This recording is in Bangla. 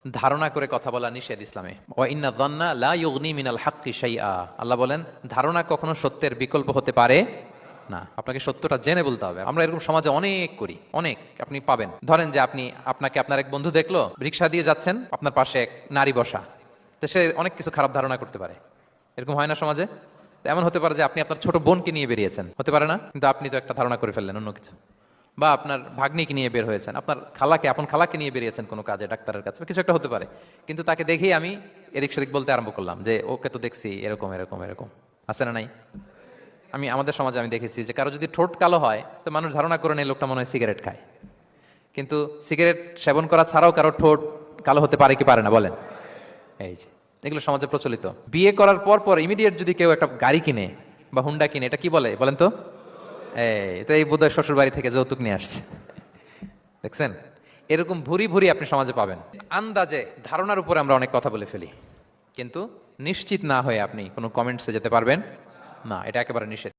ধারণা করে কথা বলা নিষেধ ইসলামে। ওয়া ইন্না যান্না লা ইউগনি মিনাল হাক্কি শাইআ, আল্লাহ বলেন ধারণা কখনো সত্যের বিকল্প হতে পারে না। আপনাকে সত্যটা জেনে বলতে হবে। আমরা এরকম সমাজে অনেক করি, অনেক আপনি পাবেন। ধরেন যে আপনাকে আপনার এক বন্ধু দেখলো, রিকশা দিয়ে যাচ্ছেন, আপনার পাশে এক নারী বসা, তো সে অনেক কিছু খারাপ ধারণা করতে পারে। এরকম হয় না সমাজে? তো এমন হতে পারে যে আপনি আপনার ছোট বোনকে নিয়ে বেরিয়েছেন, হতে পারে না? কিন্তু আপনি তো একটা ধারণা করে ফেললেন অন্য কিছু। বা আপনার ভাগ্নিকে নিয়ে বের হয়েছেন, আপনার আপন খালাকে নিয়ে বেরিয়েছেন কোনো কাজে, ডাক্তারের কাছে, কিছু একটা হতে পারে। কিন্তু তাকে দেখেই আমি এদিক সেদিক বলতে আরম্ভ করলাম যে ওকে তো দেখছি এরকম এরকম এরকম। আছে না নাই? আমাদের সমাজে আমি দেখেছি যে কারো যদি ঠোঁট কালো হয় তো মানুষ ধারণা করে নেই লোকটা মনে হয় সিগারেট খায়। কিন্তু সিগারেট সেবন করা ছাড়াও কারো ঠোঁট কালো হতে পারে কি পারে না বলেন? এই যে এগুলো সমাজে প্রচলিত। বিয়ে করার পর পর ইমিডিয়েট যদি কেউ একটা গাড়ি কিনে বা হুন্ডা কিনে, এটা কি বলে বলেন তো? এই বোধহয় শ্বশুর বাড়ি থেকে যৌতুক নিয়ে আসছে। দেখছেন? এরকম ভুরি ভুরি আপনি সমাজে পাবেন। আন্দাজে ধারণার উপরে আমরা অনেক কথা বলে ফেলি, কিন্তু নিশ্চিত না হয়ে আপনি কোনো কমেন্টসে যেতে পারবেন না, এটা একেবারে নিষেধ।